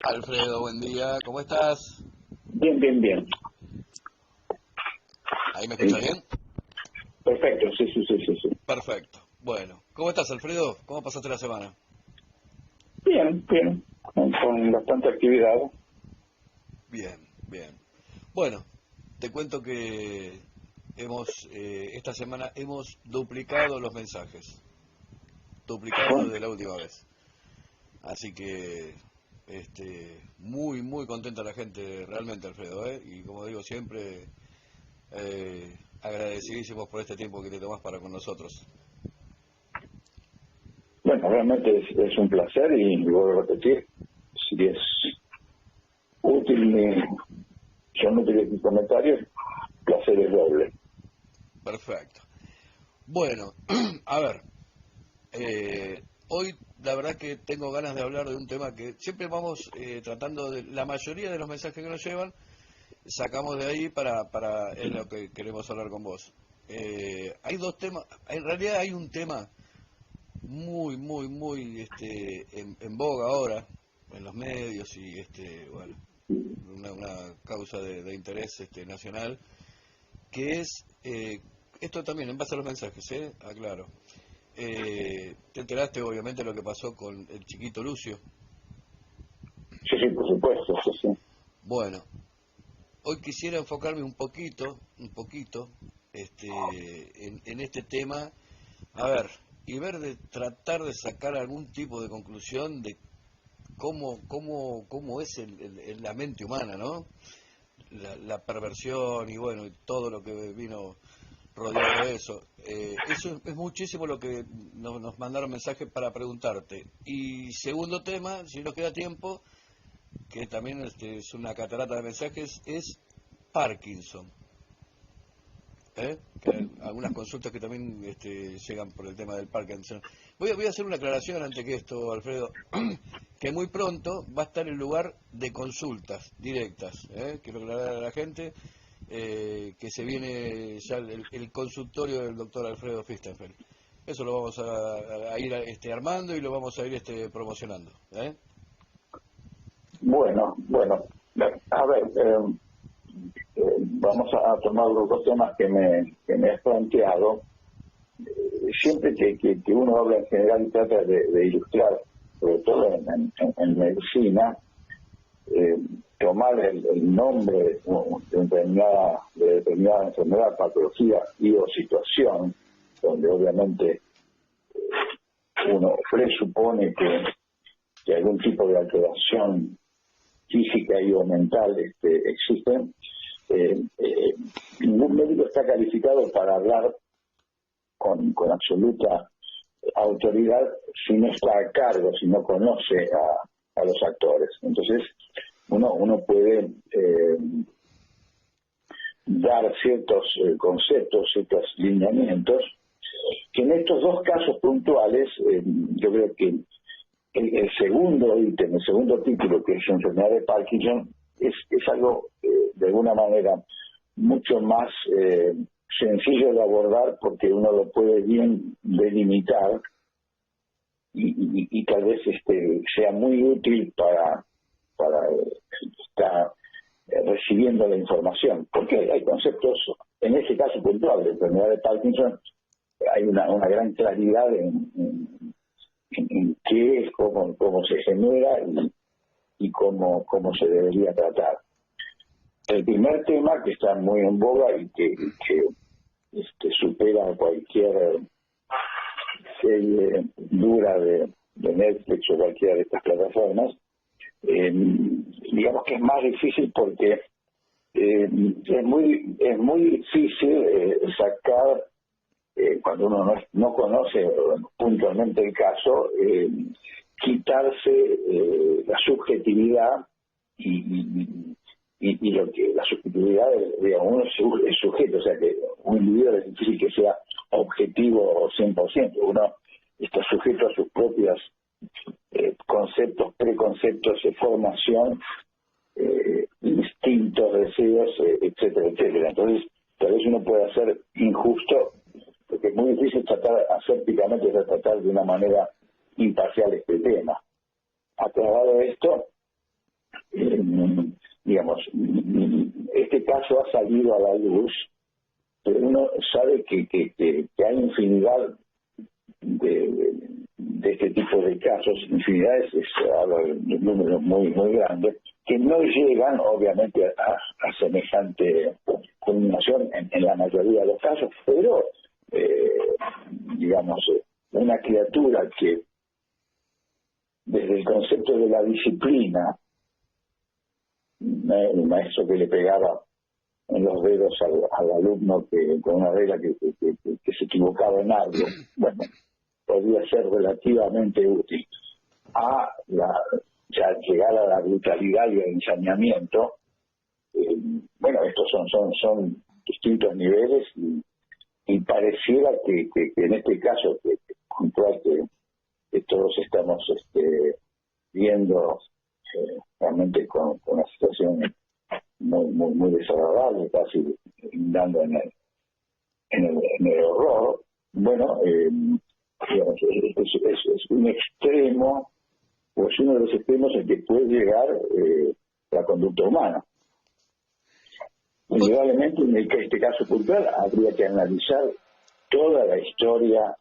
Alfredo, buen día, ¿cómo estás? Bien, bien, bien. ¿Ahí me escuchas Eh, bien? Perfecto, sí, sí, sí, sí, sí. Perfecto. Bueno, ¿cómo estás, Alfredo? ¿Cómo pasaste la semana? Bien, bien, con bastante actividad. Bien, bien. Bueno, te cuento que esta semana hemos duplicado los mensajes, duplicado Bueno, desde la última vez. Así que, muy, muy contenta la gente, realmente, Alfredo, ¿eh? Y como digo siempre, agradecidísimos por este tiempo que te tomás para con nosotros. bueno, realmente es un placer y vuelvo a repetir, si es útil, son útiles mis comentarios, placer es doble. Perfecto. Bueno, a ver, hoy la verdad que tengo ganas de hablar de un tema que siempre vamos tratando de, la mayoría de los mensajes que nos llevan, sacamos de ahí para es lo que queremos hablar con vos. Hay dos temas, en realidad hay un tema muy, muy, muy en boga ahora, en los medios y bueno, una causa de interés nacional, que es, esto también en base a los mensajes, aclaro. Te enteraste obviamente lo que pasó con el chiquito Lucio. Sí, sí, por supuesto, sí, sí. Bueno, hoy quisiera enfocarme un poquito, en este tema, a ver, y ver de tratar de sacar algún tipo de conclusión de cómo es la mente humana, ¿no? La perversión y bueno, y todo lo que vino rodeado de eso. Eso es muchísimo lo que nos mandaron mensajes para preguntarte. Y segundo tema, si nos queda tiempo, que también es una catarata de mensajes, es Parkinson. Que hay algunas consultas que también llegan por el tema del Parkinson. Voy a hacer una aclaración ante que esto, Alfredo, que muy pronto va a estar en lugar de consultas directas. Quiero aclarar a la gente que se viene ya el consultorio del doctor Alfredo Fichtenfeld. Eso lo vamos a ir armando y lo vamos a ir promocionando. Bueno, bueno, a ver, vamos a tomar los dos temas que me has planteado. Siempre que uno habla en general y trata de ilustrar, sobre todo en medicina, eh, tomar el nombre de determinada enfermedad, patología y o situación, donde obviamente uno presupone que algún tipo de alteración física y o mental existe, ningún médico está calificado para hablar con absoluta autoridad si no está a cargo, si no conoce a los actores. Entonces, uno puede dar ciertos conceptos, ciertos lineamientos, que en estos dos casos puntuales, yo creo que el segundo ítem, el segundo título, que es enfermedad de Parkinson, es algo, de alguna manera, mucho más sencillo de abordar porque uno lo puede bien delimitar y tal vez sea muy útil para el que está recibiendo la información. Porque hay conceptos, en este caso puntual de enfermedad de Parkinson, hay una gran claridad en qué es, cómo se genera y cómo se debería tratar. El primer tema que está muy en boga y que supera cualquier serie dura de Netflix o cualquiera de estas plataformas, digamos que es más difícil porque es muy difícil sacar, cuando uno no conoce puntualmente el caso, quitarse la subjetividad y lo que la subjetividad, digamos, uno es sujeto, o sea que un individuo es difícil que sea objetivo 100%, uno está sujeto a sus propios conceptos, preconceptos, formación, instintos, deseos, etcétera, etcétera. Entonces, tal vez uno pueda ser injusto, porque es muy difícil tratar asépticamente de tratar de una manera imparcial este tema. Aclarado esto, digamos, este caso ha salido a la luz, pero uno sabe que hay infinidad de este tipo de casos, infinidades, hablo de números muy grandes, que no llegan obviamente a semejante culminación en la mayoría de los casos, pero digamos, una criatura que desde el concepto de la disciplina, el maestro que le pegaba en los dedos al alumno con una regla que se equivocaba en algo, bueno, podría ser relativamente útil. Ya llegar a la brutalidad y al ensañamiento, bueno, estos son distintos niveles y pareciera que en este caso puntual que todos estamos viendo realmente con una situación muy desagradable, casi dando en el horror, bueno, digamos, es un extremo, o es uno de los extremos en que puede llegar la conducta humana. Indudablemente, en este caso puntual, habría que analizar toda la historia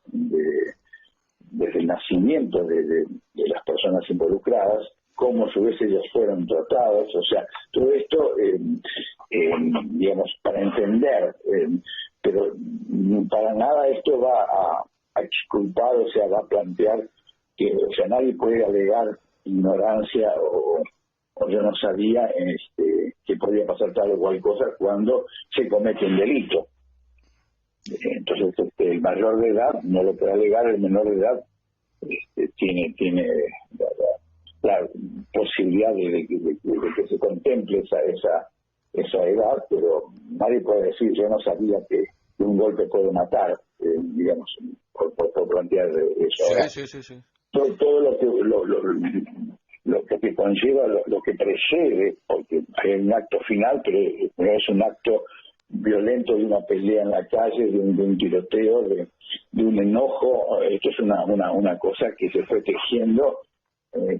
desde el nacimiento de las personas involucradas, cómo a su vez ellos fueron tratados, o sea, todo esto, digamos, para entender, pero para nada esto va a exculpar, o sea, va a plantear que, o sea, nadie puede alegar ignorancia o yo no sabía que podía pasar tal o cual cosa cuando se comete un delito. Entonces, el mayor de edad no lo puede alegar, el menor de edad tiene la posibilidad de que se contemple esa edad, pero nadie puede decir, yo no sabía que un golpe puede matar, digamos, por plantear eso. Ahora, Sí. todo lo que conlleva, lo que precede, porque hay un acto final, pero no es un acto violento de una pelea en la calle, de un tiroteo, de un enojo. Esto es una cosa que se fue tejiendo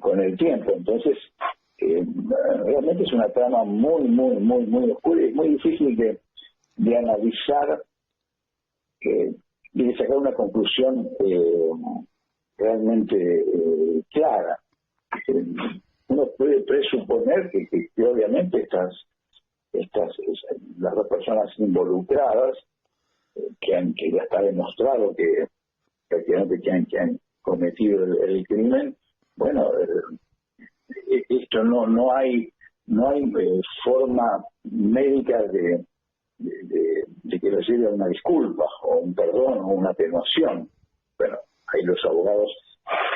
con el tiempo. Entonces, realmente es una trama muy oscura y muy difícil de analizar y de sacar una conclusión realmente clara. Uno puede presuponer que obviamente las dos personas involucradas, que ya está demostrado que prácticamente que han cometido el crimen, bueno, esto no hay forma médica de que lo lleve a una disculpa o un perdón o una atenuación. Bueno, ahí los abogados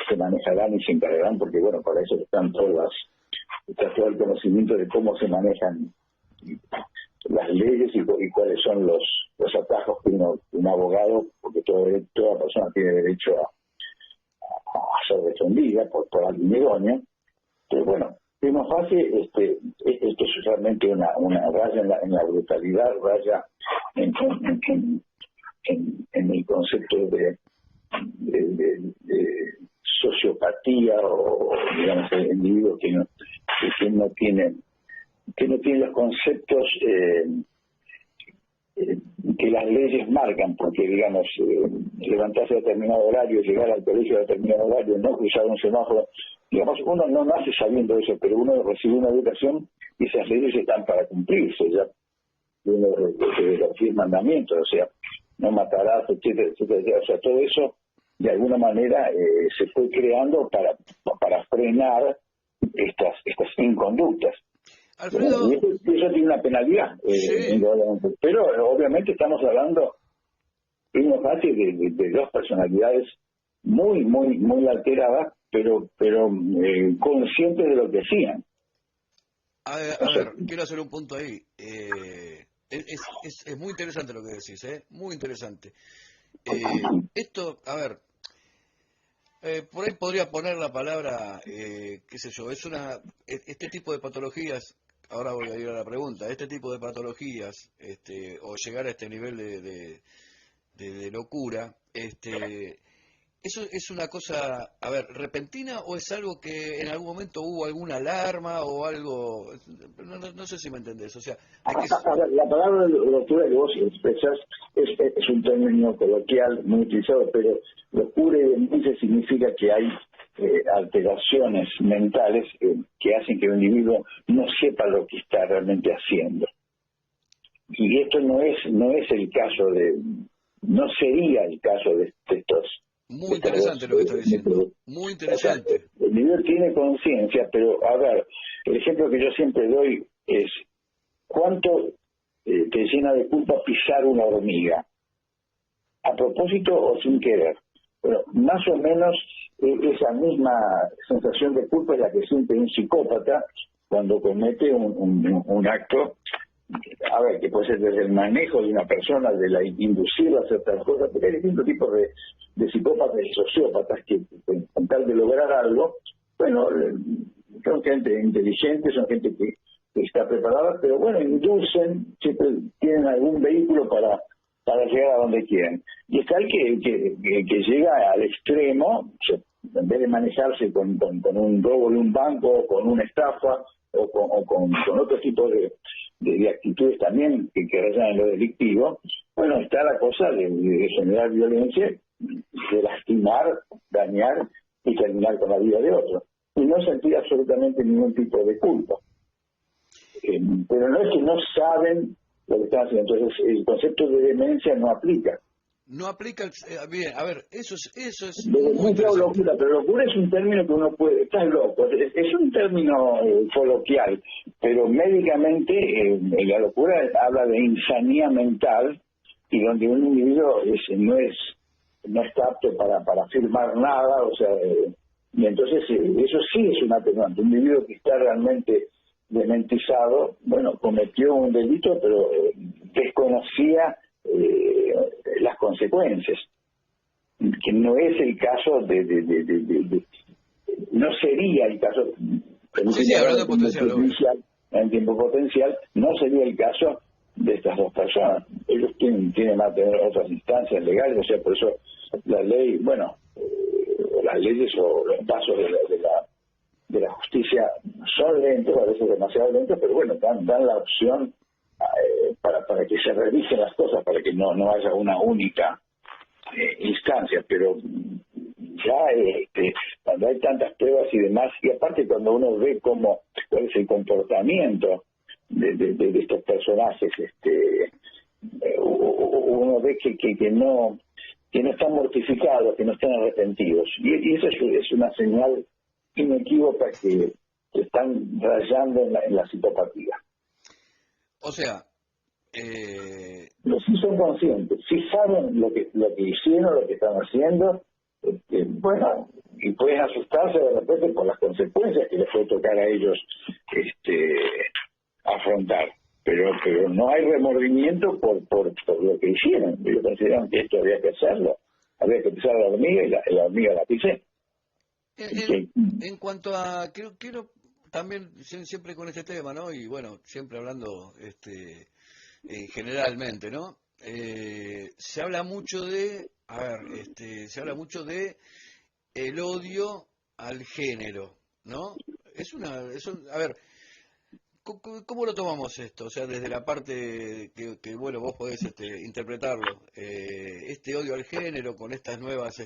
se manejarán y se encargarán, porque bueno, para eso está todo el conocimiento de cómo se manejan las leyes y cuáles son los atajos que un abogado, porque toda persona tiene derecho a ser defendida por alguien idóneo. Pero bueno, prima facie, esto es realmente una raya en la brutalidad, raya en el concepto de sociopatía, o digamos el individuo que no tiene los conceptos que las leyes marcan, porque digamos levantarse a determinado horario, llegar al colegio a determinado horario, no cruzar un semáforo, digamos, uno no nace sabiendo eso, pero uno recibe una educación y esas leyes están para cumplirse, ya uno de los 10 mandamientos, o sea, no matarás, etcétera, etcétera. O sea, todo eso de alguna manera se fue creando para frenar estas inconductas. Alfredo, Y eso tiene una penalidad, sí. pero obviamente estamos hablando prima facie de dos personalidades muy alteradas, pero conscientes de lo que hacían. A ver, quiero hacer un punto ahí. Es muy interesante lo que decís, muy interesante. Esto, a ver, por ahí podría poner la palabra, qué sé yo, este tipo de patologías, ahora voy a ir a la pregunta, este tipo de patologías, o llegar a este nivel de locura, ¿Eso es una cosa, a ver, repentina o es algo que en algún momento hubo alguna alarma o algo? No sé si me entendés. O sea, hay que... A ver, la palabra locura que vos expresás es un término coloquial muy utilizado, pero locura y demencia significa que hay alteraciones mentales que hacen que el individuo no sepa lo que está realmente haciendo. Y esto no es el caso no sería el caso de estos. Muy interesante lo que está diciendo, muy interesante. O sea, el individuo tiene conciencia, pero a ver, el ejemplo que yo siempre doy es ¿cuánto te llena de culpa pisar una hormiga? ¿A propósito o sin querer? Bueno, más o menos esa misma sensación de culpa es la que siente un psicópata cuando comete un acto, a ver, que puede ser desde el manejo de una persona, de la inducirla a hacer tal cosa, porque hay distintos tipos de psicópatas y sociópatas que con tal de lograr algo, bueno, son gente inteligente, son gente que está preparada, pero bueno, inducen, siempre tienen algún vehículo para llegar a donde quieren. Y está el que llega al extremo, o sea, en vez de manejarse con un robo de un banco, con una estafa, o con otro tipo de actitudes también que rayan en lo delictivo, bueno, está la cosa de generar violencia, de lastimar, dañar y terminar con la vida de otro. Y no sentir absolutamente ningún tipo de culpa. Pero no es que no saben lo que están haciendo. Entonces, el concepto de demencia no aplica. No aplica, bien, a ver, eso es De muy demencia o interesante. locura, pero locura es un término que uno puede, estás loco, es un término coloquial, pero médicamente la locura habla de insanía mental y donde un individuo no está apto para afirmar nada, o sea, y entonces eso sí es un atenuante. Un individuo que está realmente dementizado, bueno, cometió un delito, pero desconocía las consecuencias, que no es el caso no sería el caso Sí, hablando de potencial, en tiempo potencial, no sería el caso de estas dos personas. Ellos tienen más tener otras instancias legales, o sea, por eso la ley, bueno, las leyes o los pasos de la justicia son lentos, a veces demasiado lentos, pero bueno, dan la opción para que se revisen las cosas, para que no haya una única instancia, pero ya cuando hay tantas pruebas y demás, y aparte cuando uno ve cuál es el comportamiento de estos personajes, uno ve que no están mortificados, que no están arrepentidos, y eso es una señal inequívoca que están rayando en la psicopatía. O sea, los sí son conscientes, sí saben lo que hicieron, lo que están haciendo, bueno, y pueden asustarse de repente por las consecuencias que les puede tocar a ellos afrontar, pero no hay remordimiento por lo que hicieron. Ellos consideran que esto había que hacerlo, había que pisar a la hormiga y la hormiga la pisé. En cuanto a, quiero también siempre con este tema, ¿no? Y bueno, siempre hablando generalmente, ¿no? Se habla mucho se habla mucho de el odio al género, ¿no? A ver, ¿cómo lo tomamos esto? O sea, desde la parte que bueno, vos podés interpretarlo, este odio al género con estas nuevas,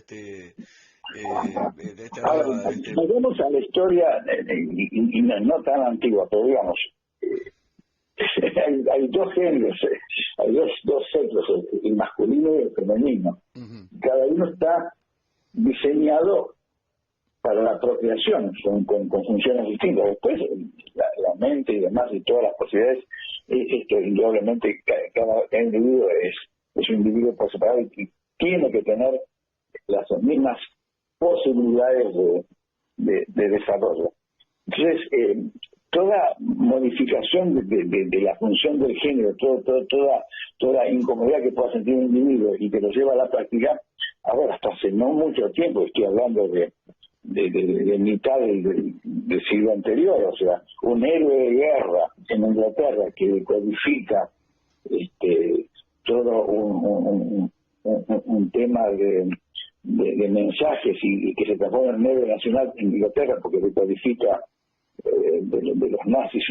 Volvemos a la historia, y no tan antigua, pero digamos, hay dos géneros, hay dos sexos, el masculino y el femenino. Uh-huh. Cada uno está diseñado para la procreación, con funciones distintas. Después, la mente y demás, y todas las posibilidades, esto indudablemente cada individuo es un individuo por separado y tiene que tener las mismas posibilidades de desarrollo. Entonces, toda modificación de la función del género, toda incomodidad que pueda sentir un individuo y que lo lleva a la práctica, ahora hasta hace no mucho tiempo, estoy hablando de mitad del siglo anterior, o sea, un héroe de guerra en Inglaterra que codifica todo un tema de mensajes y que se transforma en medio nacional en Inglaterra porque decodifica de los nazis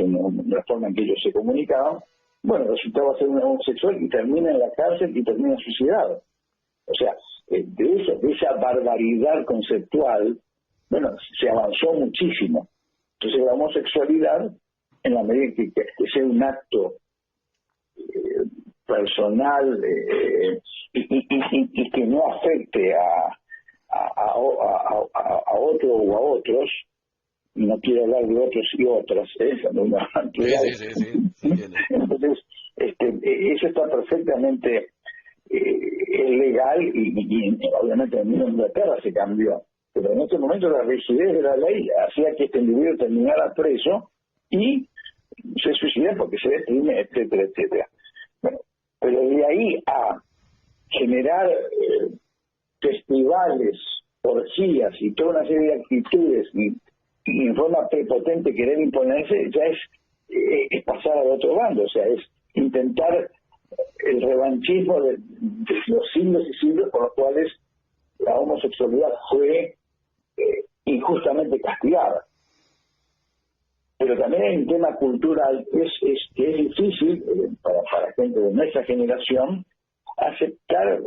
la forma en que ellos se comunicaban, bueno, resultaba ser un homosexual y termina en la cárcel y termina suicidado. O sea, de esa barbaridad conceptual, bueno, se avanzó muchísimo. Entonces la homosexualidad, en la medida que sea un acto personal y que no afecte a otro o a otros, y no quiero hablar de otros y otras, entonces eso está perfectamente es legal y obviamente en Inglaterra se cambió, pero en este momento la rigidez de la ley hacía que este individuo terminara preso y se suicidó porque se deprime, etcétera, etcétera. Bueno, pero de ahí a generar festivales, orgías y toda una serie de actitudes y en forma prepotente querer imponerse, ya es pasar al otro bando, o sea, es intentar el revanchismo de los siglos y siglos por los cuales la homosexualidad fue injustamente castigada. Pero también hay un tema cultural que es difícil para gente de nuestra generación aceptar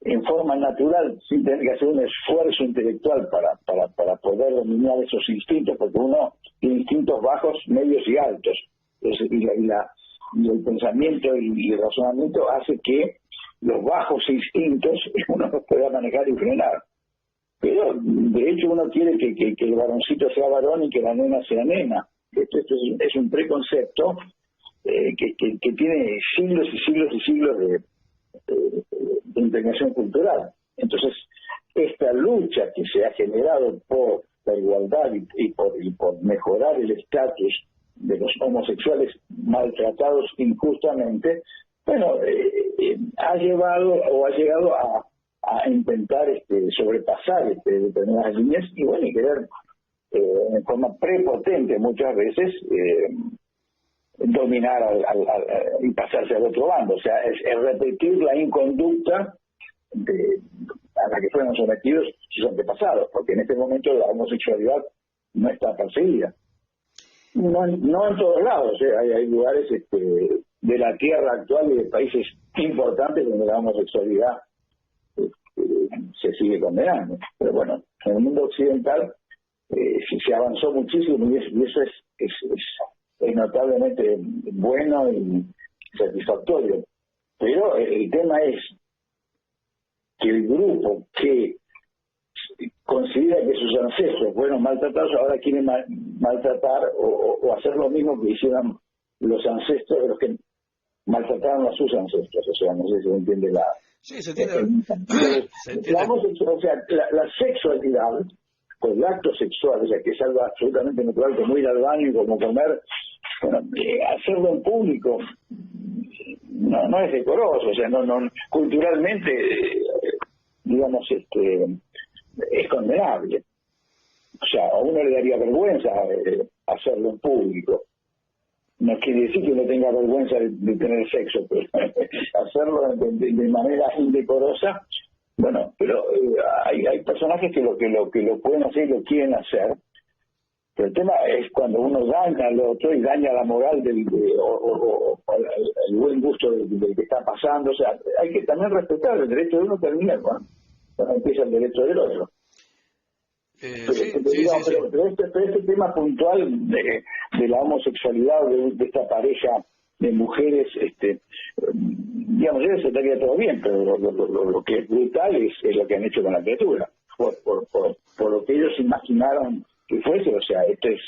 en forma natural, sin tener que hacer un esfuerzo intelectual para poder dominar esos instintos, porque uno tiene instintos bajos, medios y altos. Y el pensamiento y el razonamiento hace que los bajos instintos uno los pueda manejar y frenar. Pero de hecho uno quiere que el varoncito sea varón y que la nena sea nena. Esto es un preconcepto que tiene siglos y siglos y siglos de impregnación cultural. Entonces, esta lucha que se ha generado por la igualdad y por mejorar el estatus de los homosexuales maltratados injustamente, bueno, ha llegado a intentar sobrepasar determinadas líneas y bueno, y querer en forma prepotente muchas veces dominar y pasarse al otro bando, o sea, es repetir la inconducta a la que fueron sometidos sus antepasados, porque en este momento la homosexualidad no está perseguida. No en todos lados, hay lugares de la tierra actual y de países importantes donde la homosexualidad se sigue condenando. Pero bueno, en el mundo occidental se avanzó muchísimo y eso es notablemente bueno y satisfactorio. Pero el tema es que el grupo que considera que sus ancestros fueron maltratados ahora quiere maltratar o hacer lo mismo que hicieron los ancestros de los que maltrataron a sus ancestros. O sea, no sé si se entiende la... Sí, se entiende. La sexualidad, o el acto sexual, o sea, que es algo absolutamente natural, como ir al baño y como comer, bueno, hacerlo en público no es decoroso, o sea, no culturalmente, digamos, es condenable. O sea, a uno le daría vergüenza hacerlo en público. No quiere decir que uno tenga vergüenza de tener sexo, pero hacerlo de manera indecorosa, bueno, pero hay personajes que lo pueden hacer y lo quieren hacer. Pero el tema es cuando uno daña al otro y daña la moral o el buen gusto del que está pasando. O sea, hay que también respetar el derecho de uno termina cuando empieza el derecho del otro. Pero este tema puntual de la homosexualidad de esta pareja de mujeres, digamos, yo aceptaría todo bien, pero lo que es brutal es lo que han hecho con la criatura, por lo que ellos imaginaron que fuese. O sea, esto es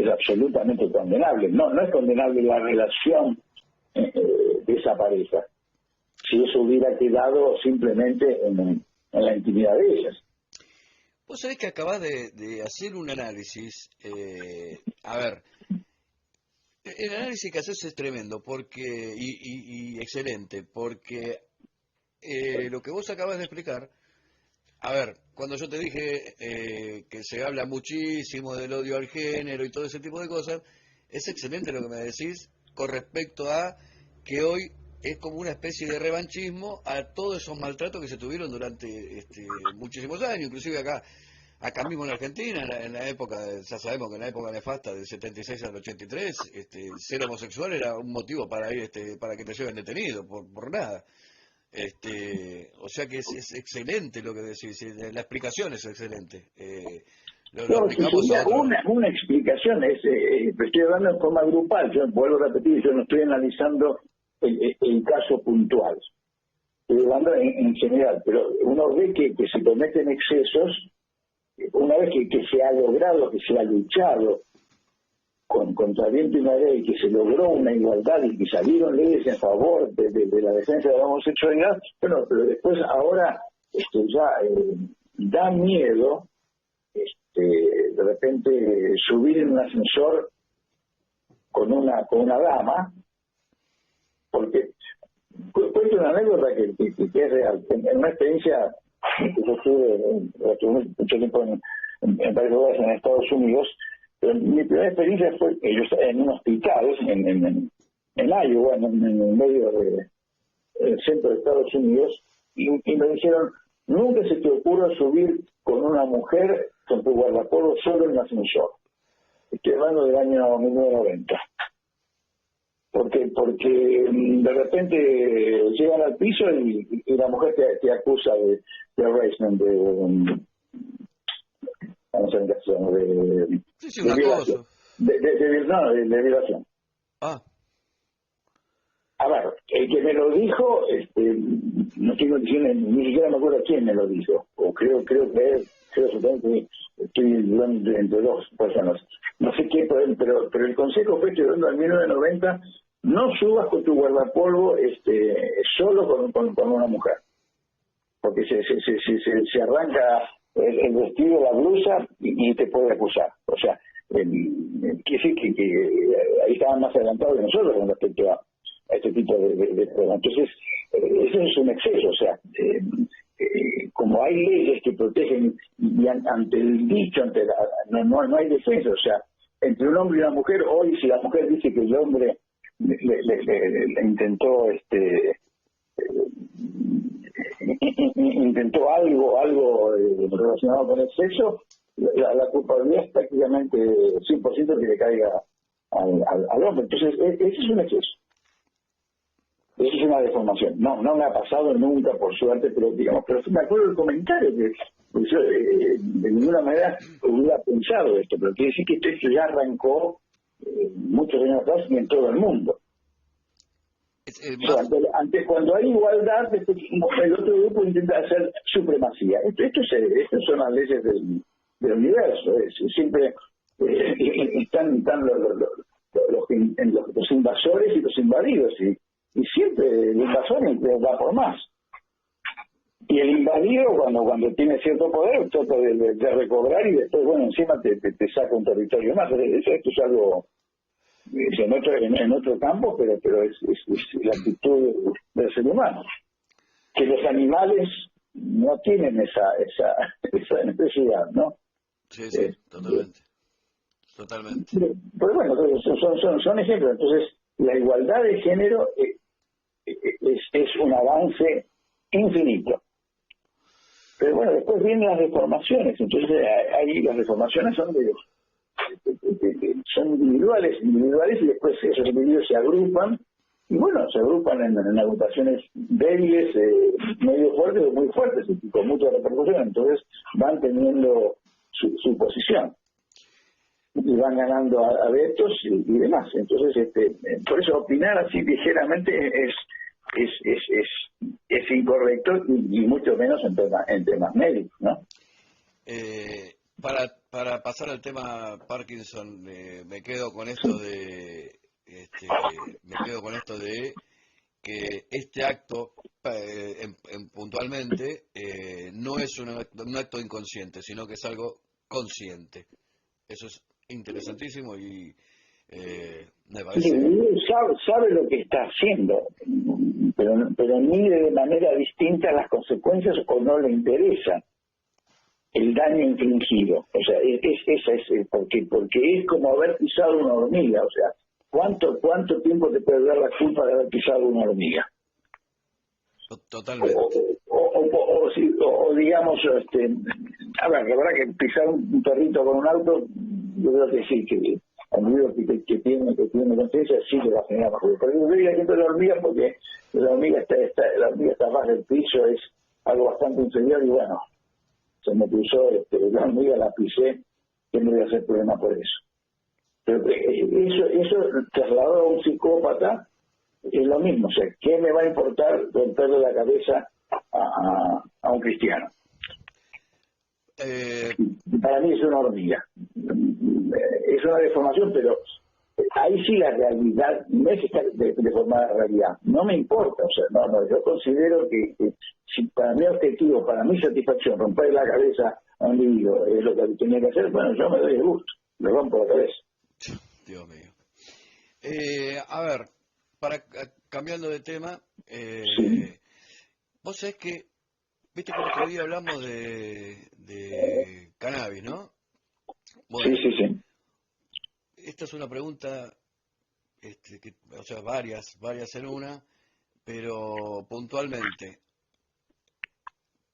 absolutamente condenable. No es condenable la relación de esa pareja, si eso hubiera quedado simplemente en la intimidad de ellas. Vos sabés que acabás de hacer un análisis, a ver, el análisis que haces es tremendo porque y excelente, porque lo que vos acabas de explicar, a ver, cuando yo te dije que se habla muchísimo del odio al género y todo ese tipo de cosas, es excelente lo que me decís con respecto a que hoy es como una especie de revanchismo a todos esos maltratos que se tuvieron durante muchísimos años, inclusive acá mismo en Argentina, en la época, ya sabemos que en la época nefasta del 76 al 83, ser homosexual era un motivo para ir, para que te lleven detenido, por nada. O sea que es excelente lo que decís, la explicación es excelente. Lo No, si aplicamos a sería otros. una explicación, estoy hablando en forma grupal, yo vuelvo a repetir, yo no estoy analizando el caso puntual, estoy hablando en general, pero uno ve que se cometen excesos, una vez que se ha logrado, que se ha luchado contra viento y marea y que se logró una igualdad y que salieron leyes en favor de la defensa de la homosexualidad, bueno, pero después ahora ya da miedo de repente subir en un ascensor con una dama, porque cuento una anécdota que es real. En una experiencia que yo estuve mucho tiempo en varios lugares en Estados Unidos, pero mi primera experiencia fue que yo estaba en un hospital en Iowa, en el medio del centro de Estados Unidos, y me dijeron, nunca se te ocurra subir con una mujer con tu guardapolvo solo en un ascensor. Estoy hablando del año 1990. Porque de repente llegan al piso y la mujer te acusa de harassment, Sí, de una violación. cosa. De violación. Ah, A ver, el que me lo dijo, no estoy diciendo, ni siquiera me acuerdo quién me lo dijo, o creo absolutamente que estoy hablando entre dos personas. No sé qué, pero el consejo fue, estoy hablando del 1990, no subas con tu guardapolvo solo con una mujer, porque se arranca el vestido, la blusa y te puede acusar. O sea, quiere decir que ahí estaban más adelantados que nosotros con respecto a este tipo de problemas. Entonces, eso es un exceso. O sea, como hay leyes que protegen y ante el dicho, no hay defensa. O sea, entre un hombre y una mujer, hoy si la mujer dice que el hombre le intentó intentó algo relacionado con el sexo, la culpabilidad es prácticamente 100% que le caiga al hombre. Entonces, ese es un exceso. Eso es una deformación. No me ha pasado nunca, por suerte, pero me acuerdo del comentario que yo de ninguna manera hubiera pensado esto, pero quiere decir que esto ya arrancó muchos años atrás y en todo el mundo. Ante cuando hay igualdad, el otro grupo intenta hacer supremacía. Estas son las leyes del universo. Siempre están los invasores y los invadidos, y siempre el invasor va por más. Y el invadido, cuando tiene cierto poder, trata de recobrar y después, bueno, encima te saca un territorio más. Esto es algo en otro campo, pero es la actitud del ser humano. Que los animales no tienen esa necesidad, ¿no? sí, totalmente. Pero bueno, son ejemplos. Entonces, la igualdad de género es un avance infinito. Pero bueno, después vienen las deformaciones. Entonces, ahí las deformaciones son individuales y después esos individuos se agrupan, y bueno, se agrupan en agrupaciones débiles, medio fuertes o muy fuertes, y con mucha repercusión. Entonces, van teniendo su posición y van ganando adeptos y demás. Entonces, por eso opinar así ligeramente es incorrecto, y mucho menos en temas médicos, ¿no? Para pasar al tema Parkinson, me quedo con esto de que este acto puntualmente no es un acto inconsciente, sino que es algo consciente. Eso es interesantísimo y me parece... Sabe lo que está haciendo, pero mide de manera distinta las consecuencias, o no le interesa el daño infligido. O sea, porque es como haber pisado una hormiga. O sea, ¿cuánto tiempo te puede dar la culpa de haber pisado una hormiga? Totalmente. O digamos, a ver, la verdad que pisar un perrito con un auto, yo creo que sí, que al individuo que tiene conciencia sí le va a generar más ruido. Pero yo diría que la hormiga, porque la hormiga está bajo del piso, es algo bastante inferior y bueno, se me cruzó la hormiga, la pisé, que no voy a hacer problema por eso. Pero eso trasladado a un psicópata es lo mismo, o sea, ¿qué me va a importar romperle la cabeza a un cristiano? Para mí es una hormiga. Es una deformación, pero ahí sí la realidad no es que está deformada la realidad. No me importa, o sea, no, yo considero que si para mi objetivo, para mi satisfacción, romper la cabeza a un individuo es lo que tenía que hacer, bueno, yo me doy el gusto, le rompo la cabeza. Dios mío. A ver, cambiando de tema, Sí. vos sabés que, viste que el otro día hablamos de cannabis, ¿no? Bueno, Sí. esta es una pregunta, o sea, varias en una, pero puntualmente.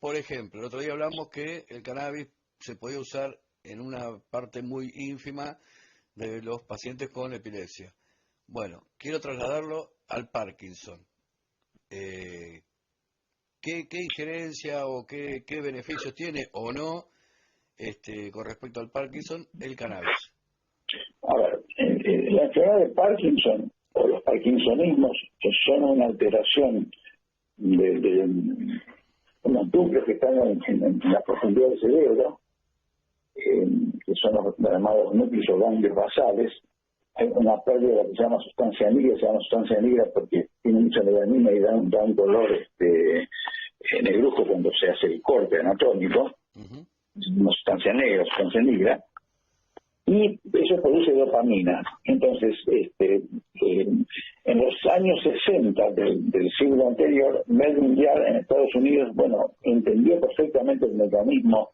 Por ejemplo, el otro día hablamos que el cannabis se podía usar en una parte muy ínfima de los pacientes con epilepsia. Bueno, quiero trasladarlo al Parkinson. ¿Qué injerencia o qué beneficios tiene o no con respecto al Parkinson el cannabis? A ver, la enfermedad de Parkinson o los parkinsonismos, que son una alteración de unos núcleos que están en la profundidad del cerebro, que son los llamados núcleos o ganglios basales. Hay una pérdida de lo que se llama sustancia negra porque tiene mucha melanina y da un color negruzco cuando se hace el corte anatómico. Uh-huh. Una sustancia negra, y eso produce dopamina. Entonces, en los años 60 del siglo anterior, Melvin Yarr en Estados Unidos, bueno, entendió perfectamente el mecanismo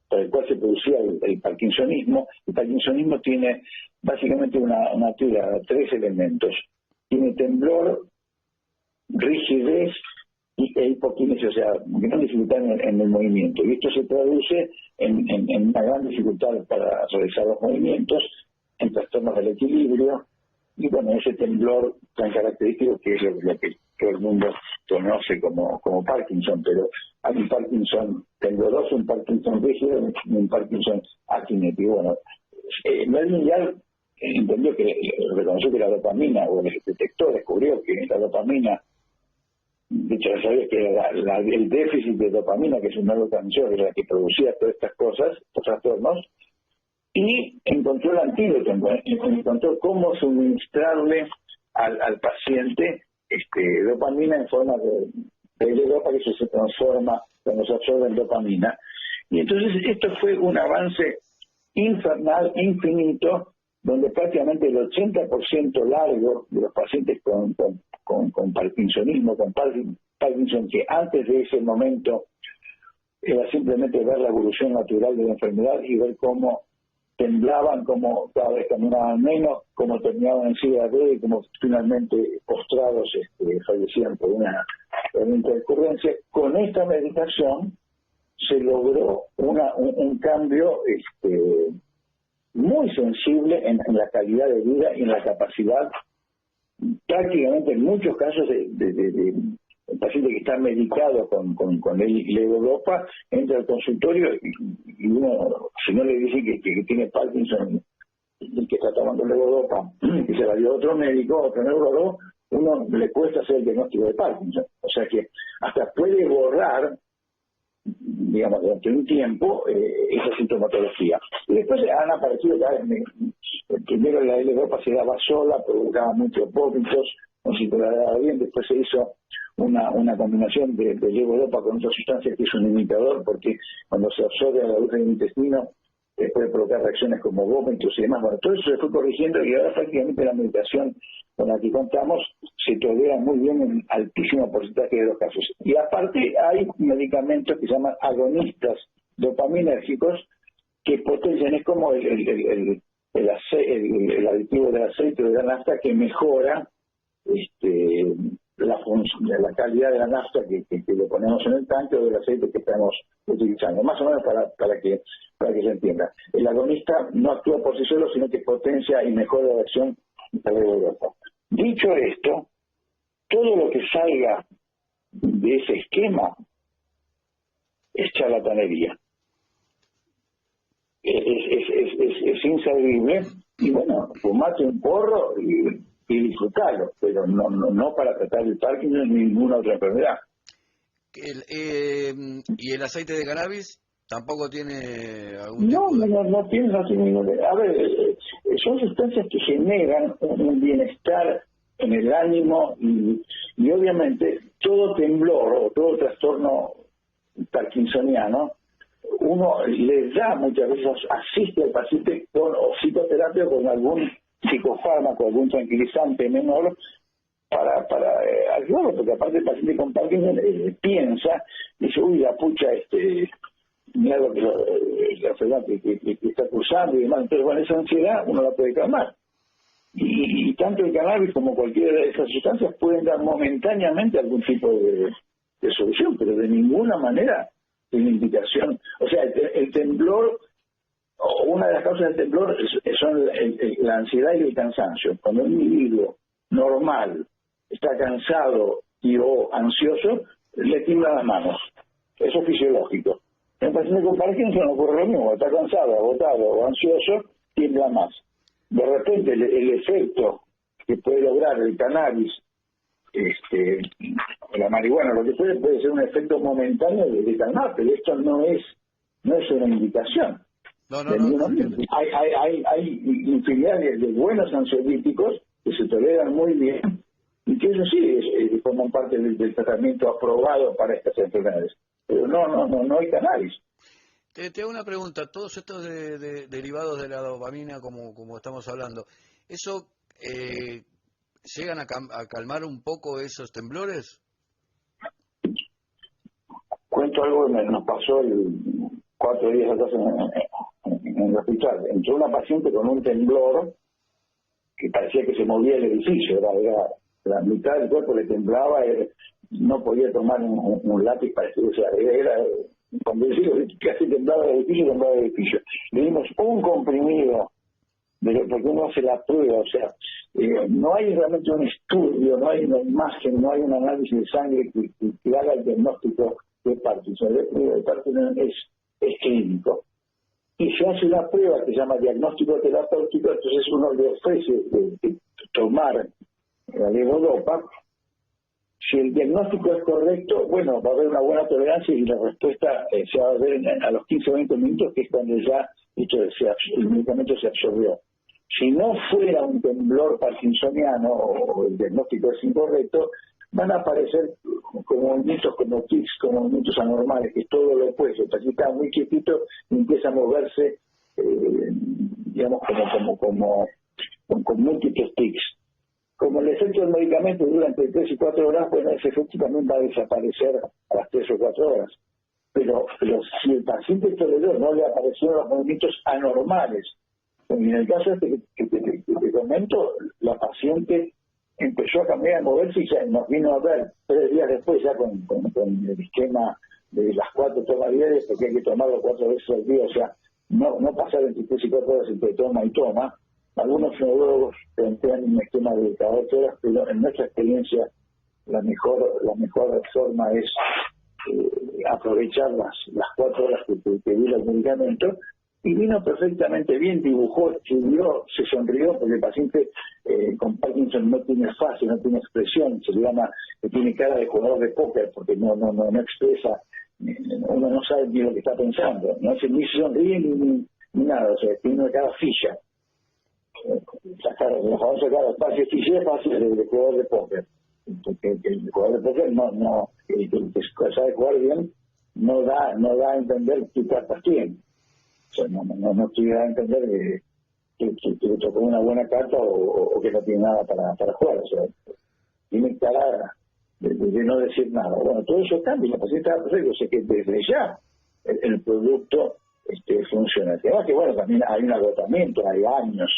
por el cual se producía el parkinsonismo. El parkinsonismo tiene básicamente una tira de 3 elementos. Tiene temblor, rigidez e hipoquinesia, o sea, gran dificultad en el movimiento. Y esto se traduce en una gran dificultad para realizar los movimientos, en trastornos del equilibrio, y bueno, ese temblor tan característico que es lo que todo el mundo conoce como Parkinson, pero hay un Parkinson tembloroso, un Parkinson rígido y un Parkinson akinético. Bueno, Melvin Yarr entendió reconoció que la dopamina, o descubrió que la dopamina, de hecho, ya sabía que el déficit de dopamina, que es un neurotransmisor, era la que producía todas estas cosas, estos trastornos, y encontró el antídoto, encontró cómo suministrarle al paciente dopamina en forma de L-dopa, que eso se transforma cuando se absorbe en dopamina. Y entonces esto fue un avance infernal, infinito, donde prácticamente el 80% largo de los pacientes con parkinsonismo, con Parkinson, que antes de ese momento era simplemente ver la evolución natural de la enfermedad y ver cómo temblaban, cómo cada vez caminaban menos, cómo terminaban en silla de ruedas y cómo finalmente postrados fallecían por una intercurrencia. Con esta medicación se logró un cambio muy sensible en la calidad de vida y en la capacidad, prácticamente en muchos casos de el paciente que está medicado con el levodopa entra al consultorio y uno, si no le dice que tiene Parkinson y que está tomando levodopa, y se la dio otro médico, otro neurólogo, uno le cuesta hacer el diagnóstico de Parkinson. O sea que hasta puede borrar, digamos, durante un tiempo esa sintomatología. Y después han aparecido primero la L-dopa se daba sola, provocaba muchos vómitos, no se toleraba bien. Después se hizo una combinación de levodopa con otra sustancia que es un imitador, porque cuando se absorbe a la luz del intestino puede provocar reacciones como vómitos y demás. Bueno, todo eso se fue corrigiendo y ahora prácticamente la medicación con la que contamos se tolera muy bien en altísimo porcentaje de los casos. Y aparte hay medicamentos que se llaman agonistas dopaminérgicos que potencian, es como el aditivo del aceite o de la nafta que mejora la calidad de la nafta que le ponemos en el tanque o del aceite que estamos utilizando, más o menos para que se entienda. El agonista no actúa por sí solo, sino que potencia y mejora la acción de Europa. Dicho esto, todo lo que salga de ese esquema es charlatanería. Es inservible, y bueno, fumate un porro y disfrutarlo, pero no para tratar el Parkinson ni ninguna otra enfermedad. ¿Y el aceite de cannabis tampoco tiene algún No tipo tiene ningún... A ver, son sustancias que generan un bienestar en el ánimo y obviamente todo temblor o todo trastorno parkinsoniano, uno les da muchas veces, asiste al paciente con psicoterapia, con algún psicofármaco, algún tranquilizante menor para ayudarlo, porque aparte el paciente con Parkinson piensa, dice, uy, la pucha, mira lo que la enfermedad que está cursando y demás. Entonces, bueno, esa ansiedad uno la puede calmar. Y tanto el cannabis como cualquiera de esas sustancias pueden dar momentáneamente algún tipo de solución, pero de ninguna manera tiene indicación. O sea, el temblor, o una de las causas del temblor son la ansiedad y el cansancio. Cuando un individuo normal está cansado o ansioso, le tiemblan las manos. Eso es fisiológico. En el paciente con Parkinson ocurre lo mismo, está cansado, agotado o ansioso, tiembla más. De repente el efecto que puede lograr el cannabis, la marihuana, lo que puede ser un efecto momentáneo de calmar, pero esto no es una indicación. No. Hay infinidad de buenos ansiolíticos que se toleran muy bien y que eso sí forman parte del tratamiento aprobado para estas enfermedades. Pero no hay cannabis. Te hago una pregunta. Todos estos derivados de la dopamina, como estamos hablando, ¿eso llegan a calmar un poco esos temblores? Cuento algo que nos pasó 4 días atrás en el hospital. Entró una paciente con un temblor que parecía que se movía el edificio, era la mitad del cuerpo le temblaba, no podía tomar un lápiz para escribir, o sea, era cuando decimos que casi temblaba el edificio. Le dimos un comprimido, porque uno hace la prueba, o sea, no hay realmente un estudio, no hay una imagen, no hay un análisis de sangre que haga el diagnóstico de Parkinson. El Parkinson es clínico. Y se hace una prueba que se llama diagnóstico terapéutico, entonces uno le ofrece de tomar la levodopa. Si el diagnóstico es correcto, bueno, va a haber una buena tolerancia y la respuesta se va a ver a los 15 o 20 minutos, que es cuando ya el medicamento se absorbió. Si no fuera un temblor parkinsoniano o el diagnóstico es incorrecto, van a aparecer como movimientos como tics, como movimientos anormales, que es todo lo opuesto. El paciente está muy quietito y empieza a moverse, digamos, con múltiples tics. Como el efecto del medicamento dura entre 3 y 4 horas, bueno, ese efecto también va a desaparecer a las 3 o 4 horas. Pero si el paciente toleró, no le aparecieron los movimientos anormales. En el caso que te comento, la paciente empezó a cambiar, a moverse y ya nos vino a ver 3 días después, ya con el esquema de las 4 tomas diarias, porque hay que tomarlo 4 veces al día, o sea, no pasar entre 3 y 4 horas entre toma y toma. Algunos neurólogos plantean un esquema de cada 8 horas, pero en nuestra experiencia la mejor forma es aprovechar las 4 horas que dura el medicamento. Y vino perfectamente bien, dibujó, escribió, se sonrió, porque el paciente con Parkinson no tiene fase, no tiene expresión, se le llama que tiene cara de jugador de póker, porque no expresa, uno no sabe ni lo que está pensando, no se ni sonríe ni nada, o sea, tiene una cara fija. Los famosos caras fase fija, fase de jugador de póker. Porque el jugador de póker el que sabe jugar bien no da a entender qué cartas tiene. O sea, no estoy a entender que le tocó una buena carta o que no tiene nada para jugar. O sea, tiene cara de no decir nada. Bueno, todo eso cambia. La paciente está perfecto. O sea que desde ya el producto funciona. Además que, bueno, también hay un agotamiento, hay años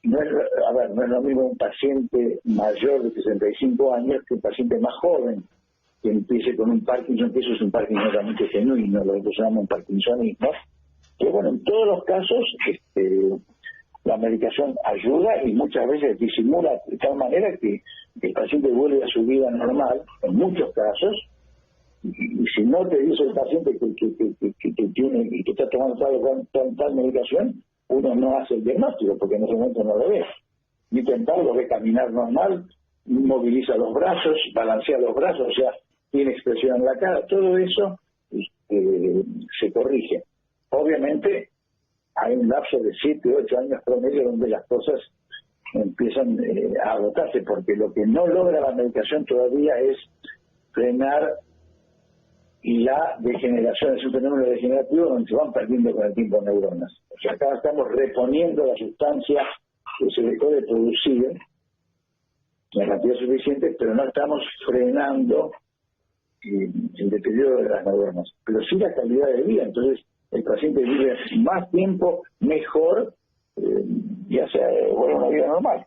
no es, a ver, no es lo mismo un paciente mayor de 65 años que un paciente más joven que empiece con un Parkinson, que eso es un Parkinson realmente genuino, lo que se llama un parkinsonismo, que bueno, en todos los casos la medicación ayuda y muchas veces disimula de tal manera que el paciente vuelve a su vida normal, en muchos casos, y si no te dice el paciente que tiene y que está tomando tal medicación, uno no hace el diagnóstico porque en ese momento no lo ve. Mientras tanto lo ve caminar normal, moviliza los brazos, balancea los brazos, o sea, tiene expresión en la cara, todo eso se corrige. Obviamente hay un lapso de 7 u 8 años promedio donde las cosas empiezan a agotarse, porque lo que no logra la medicación todavía es frenar la degeneración. Es un fenómeno degenerativo donde se van perdiendo con el tiempo neuronas. O sea, acá estamos reponiendo la sustancia que se dejó de producir en la cantidad suficiente, pero no estamos frenando el deterioro de las neuronas, pero sí la calidad de vida. Entonces el paciente vive más tiempo, mejor, ya sea vuelve a una vida normal.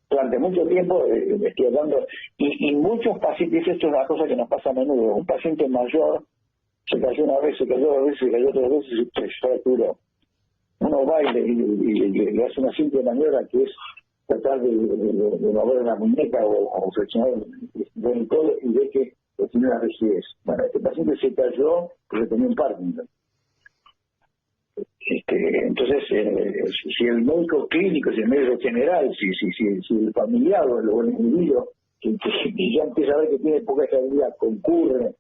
Durante mucho tiempo estoy hablando, y muchos pacientes, esto es una cosa que nos pasa a menudo, un paciente mayor se cayó una vez, se cayó 2 veces, se cayó 3 veces y se fracturó. Uno va y le hace una simple maniobra que es tratar de mover la muñeca o flexionar el codo y ve que tiene una rigidez. Bueno, este paciente se cayó porque tenía un Parkinson. Entonces, si el médico clínico, si el médico general, si el familiar o el individuo que ya empieza a ver que tiene poca estabilidad concurre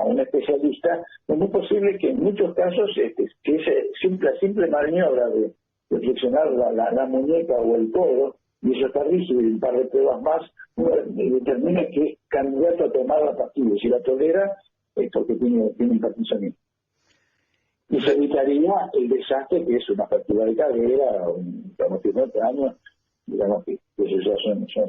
a un especialista, es muy posible que en muchos casos que esa simple maniobra de flexionar la muñeca o el codo, y eso está rígido y un par de pruebas más, determina que es candidato a tomar la pastilla. Si la tolera, es porque tiene un parkinsonismo. Y se evitaría el desastre que es una fractura de cadera, digamos, 50 años, digamos que eso ya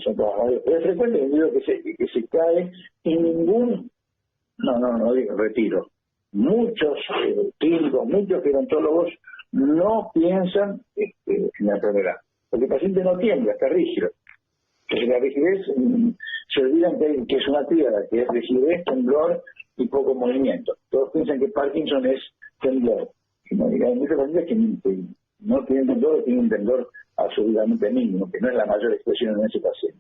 son trabajadores. Pero es frecuente el individuo que se cae y no digo retiro. Muchos clínicos, muchos gerontólogos no piensan en la enfermedad, porque el paciente no tiembla, está rígido. Entonces la rigidez, se olvidan que es una tríada, que es rigidez, temblor y poco movimiento. Todos piensan que Parkinson es temblor. Y no, hay muchos pacientes que no tienen temblor o tienen un temblor absolutamente mínimo, que no es la mayor expresión en ese paciente.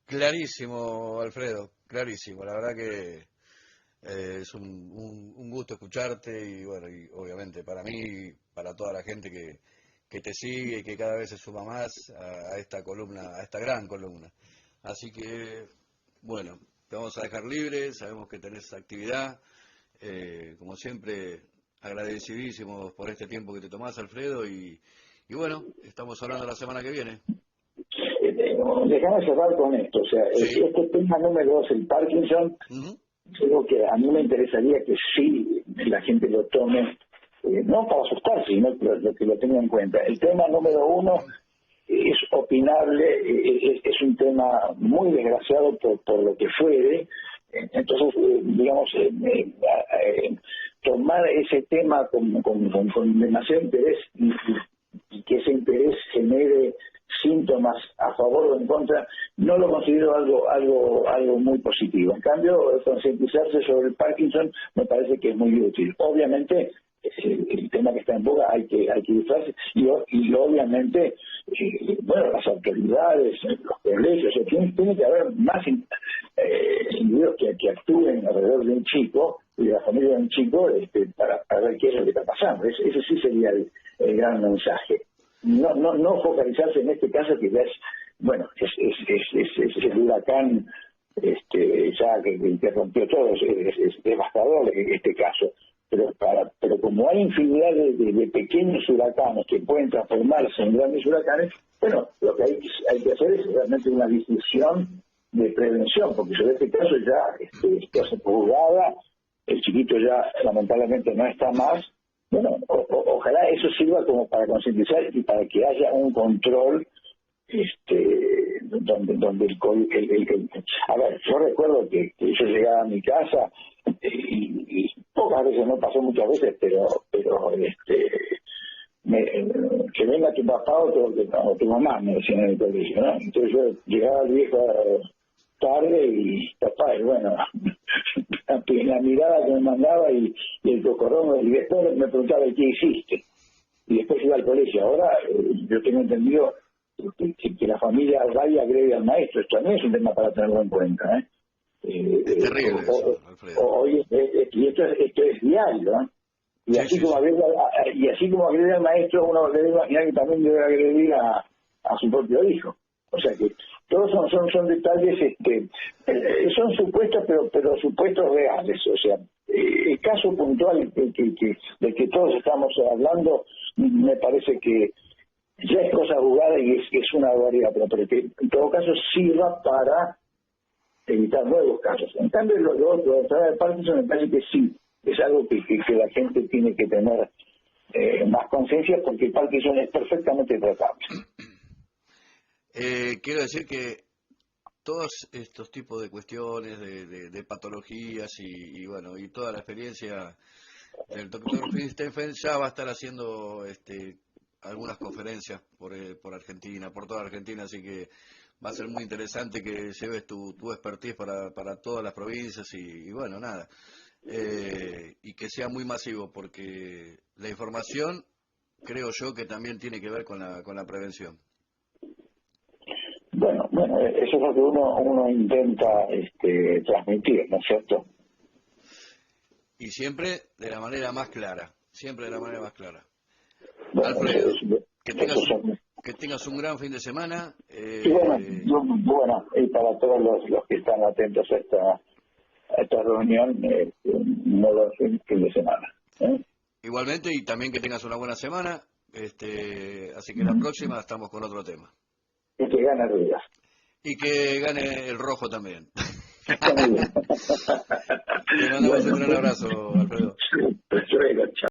Clarísimo, Alfredo, clarísimo. La verdad que es un gusto escucharte y bueno, y obviamente para mí y para toda la gente que te sigue y que cada vez se suma más a esta columna, a esta gran columna. Así que, bueno, te vamos a dejar libre, sabemos que tenés actividad, como siempre, agradecidísimos por este tiempo que te tomás, Alfredo, y bueno, estamos hablando la semana que viene. Déjame cerrar con esto, o sea, Sí. este tema número 2, el Parkinson, creo que a mí me interesaría que sí la gente lo tome, no para asustarse, sino que lo tenga en cuenta. El tema número 1 es opinable, es un tema muy desgraciado por lo que fuere. Entonces, digamos, tomar ese tema con demasiado interés y que ese interés genere síntomas a favor o en contra, no lo considero algo muy positivo. En cambio, concientizarse sobre el Parkinson me parece que es muy útil. Obviamente, el tema que está en boga hay que disfrazarse y obviamente, bueno, las autoridades, los colegios, tiene que haber más individuos que actúen alrededor de un chico y de la familia de un chico para ver qué es lo que está pasando. Ese sí sería el gran mensaje. No focalizarse en este caso que ya es, bueno, es el huracán ya que rompió todo, es devastador este caso. Pero como hay infinidad de pequeños huracanes que pueden transformarse en grandes huracanes, bueno, lo que hay que hacer es realmente una discusión de prevención, porque sobre este caso ya esto se juzgada, el chiquito ya lamentablemente no está más. Bueno, ojalá eso sirva como para concientizar y para que haya un control donde a ver, yo recuerdo que yo llegaba a mi casa y pocas veces, no pasó muchas veces, pero tu papá o tu mamá, me decían en el colegio, ¿no? Entonces yo llegaba el viejo tarde y papá, y bueno, la mirada que me mandaba y el cocorrón, y después me preguntaba qué hiciste. Y después iba al colegio. Ahora yo tengo entendido que la familia va y agrede al maestro. Esto también es un tema para tenerlo en cuenta, ¿eh? Es terrible eso, Alfredo. Hoy y esto es diario, ¿eh? Y así como agrede al maestro, uno debe imaginar que también debe agredir a su propio hijo. O sea que todos son detalles, son supuestos, pero supuestos reales. O sea, el caso puntual del que todos estamos hablando, me parece que ya es cosa jugada y es una barbaridad, pero que en todo caso sirva para evitar nuevos casos. En cambio, lo otro, de Parkinson, me parece que sí, es algo que la gente tiene que tener más conciencia, porque el Parkinson es perfectamente tratable. Quiero decir que todos estos tipos de cuestiones, de patologías y bueno, y toda la experiencia del doctor Stephen ya va a estar haciendo algunas conferencias por Argentina, por toda Argentina, así que va a ser muy interesante que lleves tu expertise para todas las provincias y bueno, nada, y que sea muy masivo, porque la información creo yo que también tiene que ver con la prevención. Bueno, eso es lo que uno intenta transmitir, ¿no es cierto? Y siempre de la manera más clara, siempre de la manera más clara. Bueno, Alfredo, que tengas un gran fin de semana. Y bueno, y para todos los que están atentos a esta reunión, no lo fin de semana. Igualmente, y también que tengas una buena semana. Así que la próxima estamos con otro tema. Y que gane Rivas. Y que gane el rojo también. Está muy bien. Te mandamos un gran abrazo, Alfredo. Chao.